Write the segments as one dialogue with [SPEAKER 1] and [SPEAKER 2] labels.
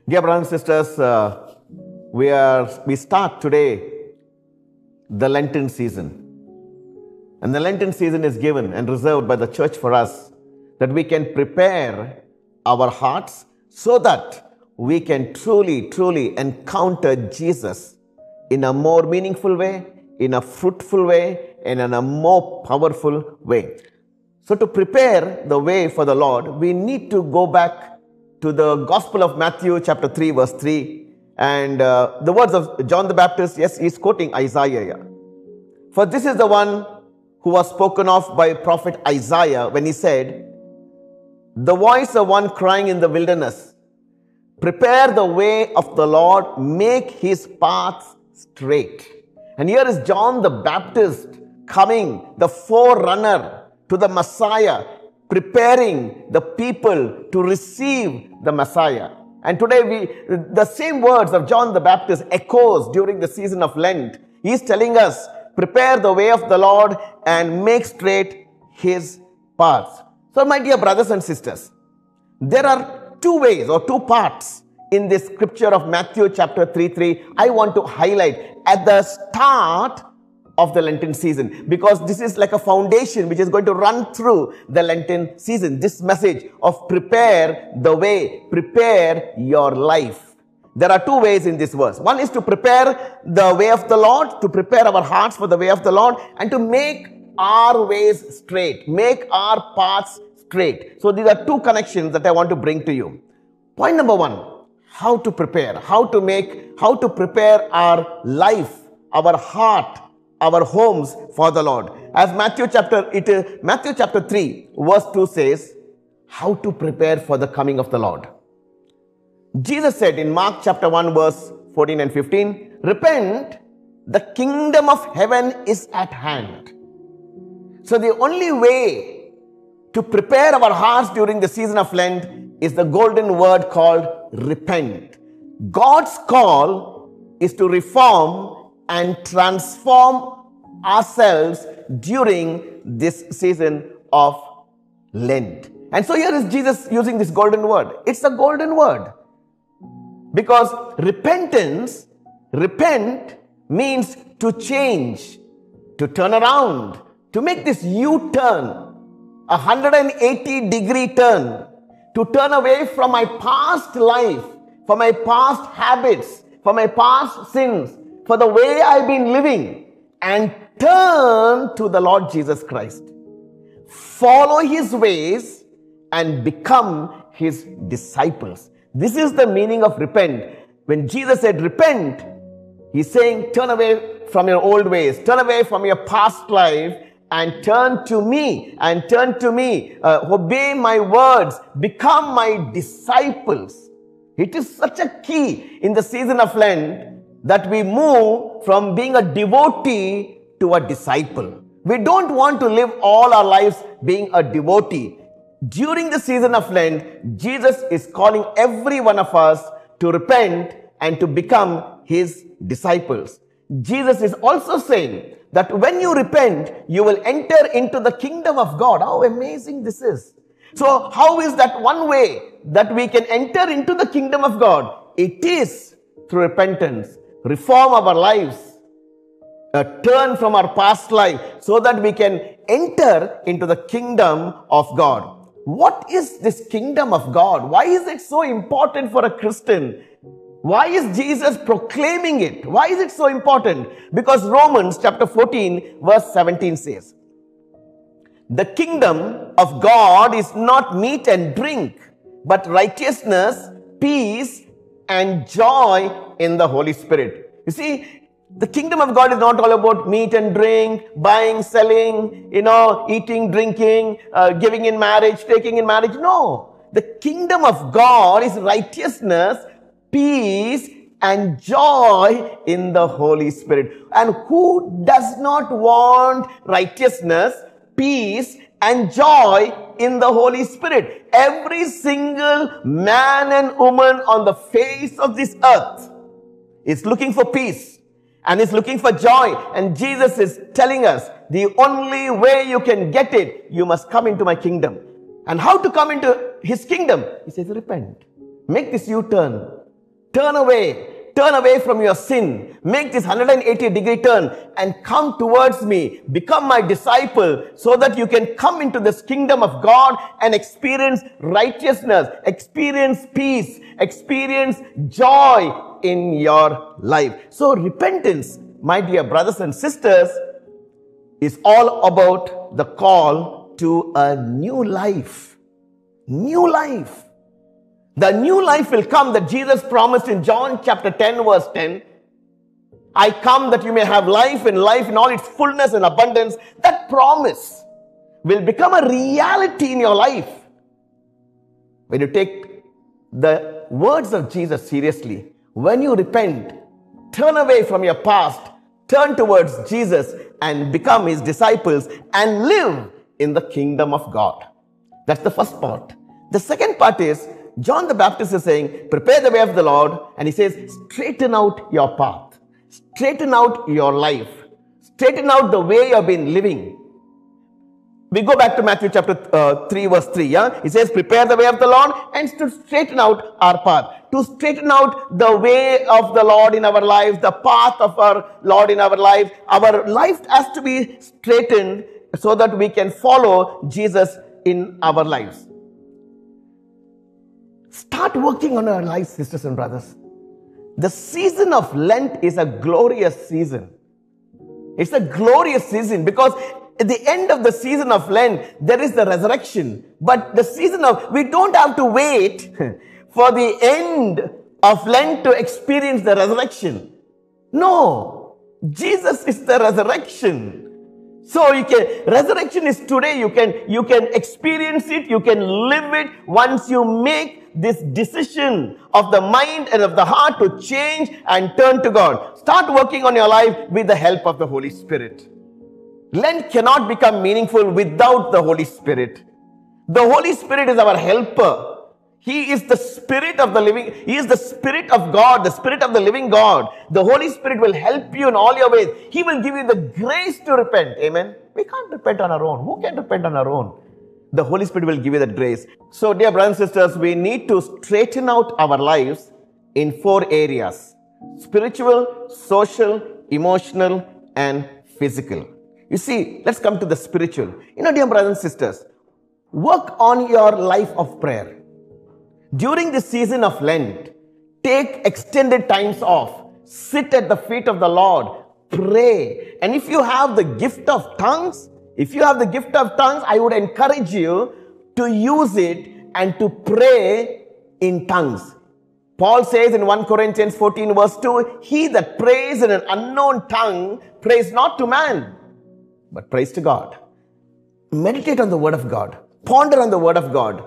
[SPEAKER 1] Dear brothers and sisters, we start today the Lenten season. And the Lenten season is given and reserved by the church for us that we can prepare our hearts so that we can truly encounter Jesus in a more meaningful way, in a fruitful way, and in a more powerful way. So to prepare the way for the Lord, we need to go back to the Gospel of Matthew chapter 3 verse 3 and the words of John the Baptist. Yes, he's quoting Isaiah here. For this is the one who was spoken of by prophet Isaiah when he said, the voice of one crying in the wilderness, prepare the way of the Lord, make his paths straight. And here is John the Baptist coming, the forerunner to the Messiah, preparing the people to receive the Messiah. And today the same words of John the Baptist echoes during the season of Lent. He is telling us, prepare the way of the Lord and make straight his paths. So my dear brothers and sisters, there are two ways or two parts in this scripture of Matthew chapter 3 I want to highlight at the start of the Lenten season, because this is like a foundation which is going to run through the Lenten season. This message of prepare the way, prepare your life. There are two ways in this verse. One is to prepare the way of the Lord, to prepare our hearts for the way of the Lord, and to make our ways straight, make our paths straight. So these are two connections that I want to bring to you. Point number one, how to prepare, how to prepare our life, our heart, our homes for the Lord. As Matthew chapter 3 verse 2 says, how to prepare for the coming of the Lord. Jesus said in Mark chapter 1 verse 14 and 15, repent, the kingdom of heaven is at hand. So the only way to prepare our hearts during the season of Lent is the golden word called repent. God's call is to reform and transform ourselves during this season of Lent. And so here is Jesus using this golden word. It's a golden word because repent means to change, to turn around, to make this U-turn, 180-degree turn, to turn away from my past life, from my past habits, from my past sins, for the way I've been living, and turn to the Lord Jesus Christ. Follow his ways and become his disciples. This is the meaning of repent. When Jesus said repent, he's saying turn away from your old ways, turn away from your past life, and turn to me, obey my words, become my disciples. It is such a key in the season of Lent that we move from being a devotee to a disciple. We don't want to live all our lives being a devotee. During the season of Lent, Jesus is calling every one of us to repent and to become his disciples. Jesus is also saying that when you repent, you will enter into the kingdom of God. How amazing this is. So how is that one way that we can enter into the kingdom of God? It is through repentance. Reform our lives, turn from our past life so that we can enter into the kingdom of God. What is this kingdom of God? Why is it so important for a Christian? Why is Jesus proclaiming it? Why is it so important? Because Romans chapter 14 verse 17 says, the kingdom of God is not meat and drink, but righteousness, peace, and joy in the Holy Spirit. You see, the kingdom of God is not all about meat and drink, buying, selling, eating, drinking, giving in marriage, taking in marriage. No. The kingdom of God is righteousness, peace, and joy in the Holy Spirit. And who does not want righteousness, peace, and joy in the Holy Spirit? Every single man and woman on the face of this earth is looking for peace and is looking for joy. And Jesus is telling us, the only way you can get it, you must come into my kingdom. And how to come into his kingdom? He says, repent. Make this U-turn. turn away from your sin, make this 180-degree turn and come towards me, become my disciple, so that you can come into this kingdom of God and experience righteousness, experience peace, experience joy in your life. So repentance, my dear brothers and sisters, is all about the call to a new life. New life. The new life will come that Jesus promised in John chapter 10 verse 10. I come that you may have life and life in all its fullness and abundance. That promise will become a reality in your life when you take the words of Jesus seriously. When you repent, turn away from your past, turn towards Jesus and become his disciples and live in the kingdom of God. That's the first part. The second part is, John the Baptist is saying, prepare the way of the Lord. And he says, straighten out your path. Straighten out your life. Straighten out the way you've been living. We go back to Matthew chapter 3 verse 3. Yeah? He says, prepare the way of the Lord and to straighten out our path. To straighten out the way of the Lord in our lives, the path of our Lord in our life. Our life has to be straightened so that we can follow Jesus in our lives. Start working on our lives, sisters and brothers. The season of Lent is a glorious season. It's a glorious season because at the end of the season of Lent, there is the resurrection. But the season of, we don't have to wait for the end of Lent to experience the resurrection. No, Jesus is the resurrection. So resurrection is today. You can experience it. You can live it once you make this decision of the mind and of the heart to change and turn to God. Start working on your life with the help of the Holy Spirit. Lent cannot become meaningful without the Holy Spirit. The Holy Spirit is our helper. He is the Spirit of the living. He is the Spirit of God, the Spirit of the living God. The Holy Spirit will help you in all your ways. He will give you the grace to repent. Amen. We can't repent on our own. Who can repent on our own? The Holy Spirit will give you that grace. So, dear brothers and sisters, we need to straighten out our lives in 4 areas: spiritual, social, emotional, and physical. You see, let's come to the spiritual. Dear brothers and sisters, work on your life of prayer. During the season of Lent, take extended times off. Sit at the feet of the Lord. Pray. And if you have the gift of tongues, I would encourage you to use it and to pray in tongues. Paul says in 1 Corinthians 14 verse 2, he that prays in an unknown tongue prays not to man, but prays to God. Meditate on the word of God. Ponder on the word of God.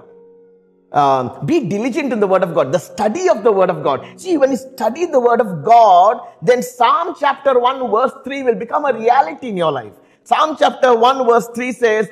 [SPEAKER 1] Be diligent in the word of God, the study of the word of God. See, when you study the word of God, then Psalm chapter 1 verse 3 will become a reality in your life. Psalm chapter 1 verse 3 says,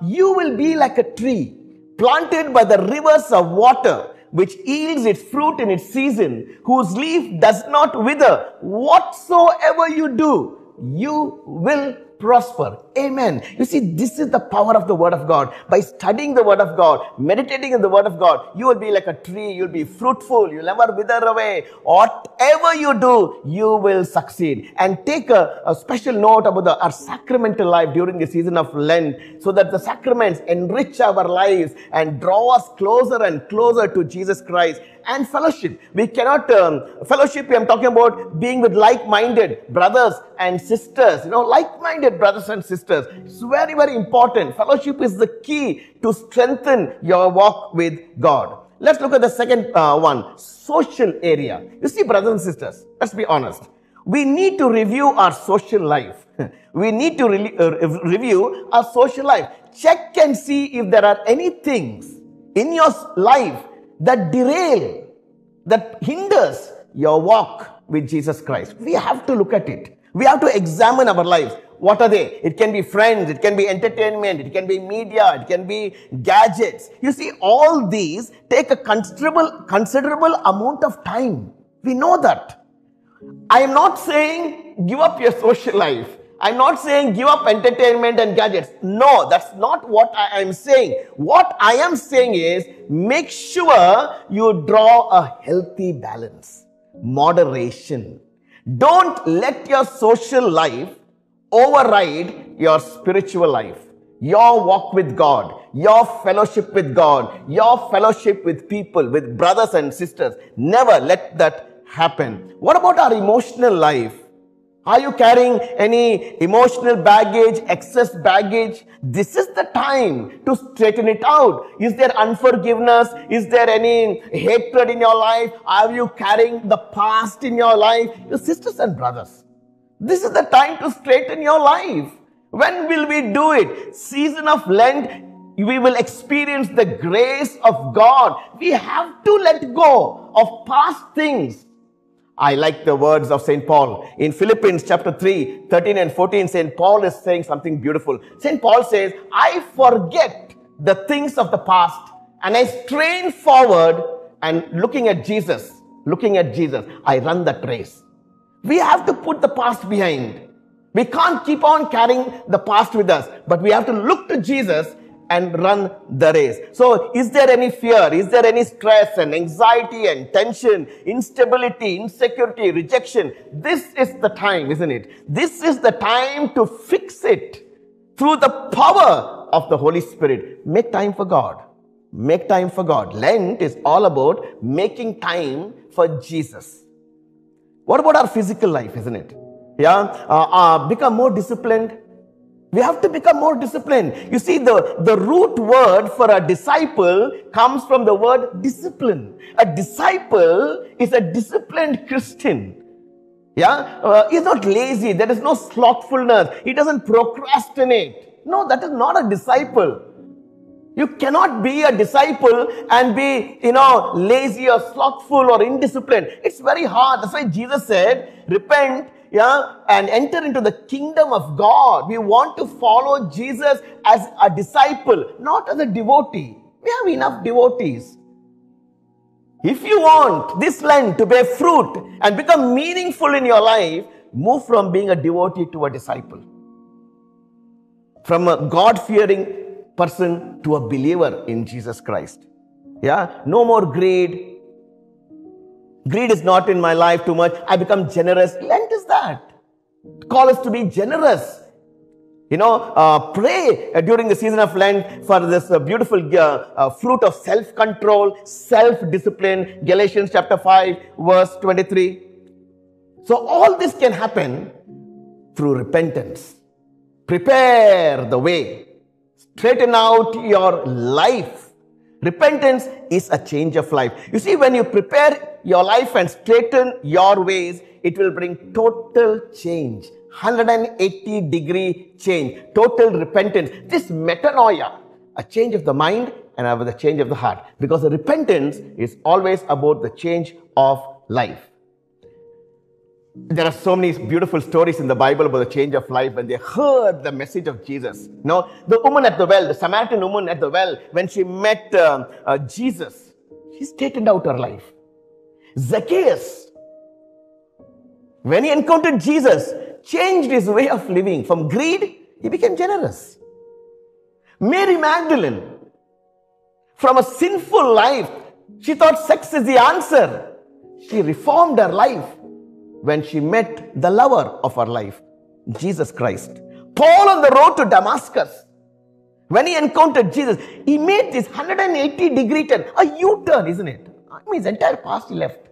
[SPEAKER 1] you will be like a tree planted by the rivers of water, which yields its fruit in its season, whose leaf does not wither. Whatsoever you do, you will prosper. Amen. You see, this is the power of the word of God. By studying the word of God, meditating in the word of God, you will be like a tree. You'll be fruitful. You'll never wither away. Whatever you do, you will succeed. And take a special note about our sacramental life during the season of Lent, so that the sacraments enrich our lives and draw us closer and closer to Jesus Christ. And fellowship. We cannot, fellowship, I'm talking about being with like-minded brothers and sisters. Like-minded brothers and sisters. It's very, very important. Fellowship is the key to strengthen your walk with God. Let's look at the second one, social area. You see, brothers and sisters, let's be honest. We need to review our social life. We need to review our social life. Check and see if there are any things in your life that derail, that hinders your walk with Jesus Christ. We have to look at it. We have to examine our lives. What are they? It can be friends, it can be entertainment, it can be media, it can be gadgets. You see, all these take a considerable amount of time. We know that. I am not saying give up your social life. I'm not saying give up entertainment and gadgets. No, that's not what I am saying. What I am saying is make sure you draw a healthy balance, moderation. Don't let your social life override your spiritual life, your walk with God, your fellowship with God, your fellowship with people, with brothers and sisters. Never let that happen. What about our emotional life? Are you carrying any emotional baggage, excess baggage? This is the time to straighten it out. Is there unforgiveness? Is there any hatred in your life? Are you carrying the past in your life? Your sisters and brothers, this is the time to straighten your life. When will we do it? Season of Lent, we will experience the grace of God. We have to let go of past things. I like the words of St. Paul. In Philippians chapter 3, 13 and 14, St. Paul is saying something beautiful. St. Paul says, I forget the things of the past and I strain forward and looking at Jesus, I run that race. We have to put the past behind. We can't keep on carrying the past with us, but we have to look to Jesus and run the race. So, is there any fear? Is there any stress and anxiety and tension, instability, insecurity, rejection? This is the time, isn't it? This is the time to fix it through the power of the Holy Spirit. Make time for God. Make time for God. Lent is all about making time for Jesus. What about our physical life, isn't it? Become more disciplined. We have to become more disciplined. You see, the root word for a disciple comes from the word discipline. A disciple is a disciplined Christian. He's not lazy. There is no slothfulness. He doesn't procrastinate. No, that is not a disciple. You cannot be a disciple and be, lazy or slothful or indisciplined. It's very hard. That's why Jesus said, repent, and enter into the kingdom of God. We want to follow Jesus as a disciple, not as a devotee. We have enough devotees. If you want this Lent to bear fruit and become meaningful in your life, move from being a devotee to a disciple. From a God-fearing person to a believer in Jesus Christ. No more greed. Greed is not in my life too much. I become generous. Lent is that. Call us to be generous. Pray during the season of Lent for this beautiful fruit of self-control, self-discipline. Galatians chapter 5, verse 23. So all this can happen through repentance. Prepare the way. Straighten out your life. Repentance is a change of life. You see, when you prepare your life and straighten your ways, it will bring total change. 180-degree change. Total repentance. This metanoia, a change of the mind and the change of the heart. Because the repentance is always about the change of life. There are so many beautiful stories in the Bible about the change of life when they heard the message of Jesus. The woman at the well, the Samaritan woman at the well, when she met Jesus, she straightened out her life. Zacchaeus, when he encountered Jesus, changed his way of living. From greed, he became generous. Mary Magdalene, from a sinful life, she thought sex is the answer. She reformed her life when she met the lover of her life, Jesus Christ. Paul on the road to Damascus, when he encountered Jesus, he made this 180-degree turn, a U-turn, isn't it? His entire past he left.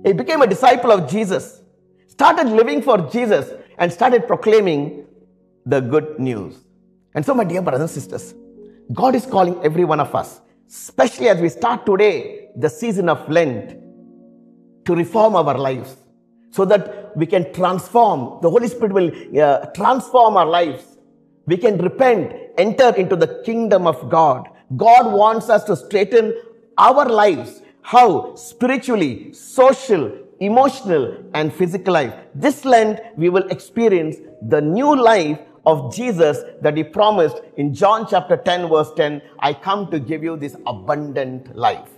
[SPEAKER 1] He became a disciple of Jesus, started living for Jesus, and started proclaiming the good news. And so, my dear brothers and sisters, God is calling every one of us, especially as we start today the season of Lent, to reform our lives, so that we can transform. The Holy Spirit will transform our lives. We can repent, enter into the kingdom of God. God wants us to straighten our lives. How? Spiritually, social, emotional, and physical life. This Lent, we will experience the new life of Jesus that he promised in John chapter 10, verse 10. I come to give you this abundant life.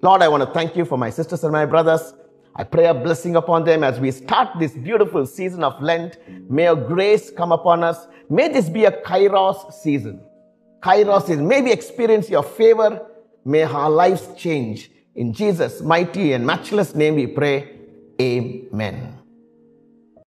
[SPEAKER 1] Lord, I want to thank you for my sisters and my brothers. I pray a blessing upon them as we start this beautiful season of Lent. May your grace come upon us. May this be a Kairos season. Kairos season. May we experience your favor. May our lives change. In Jesus' mighty and matchless name we pray. Amen.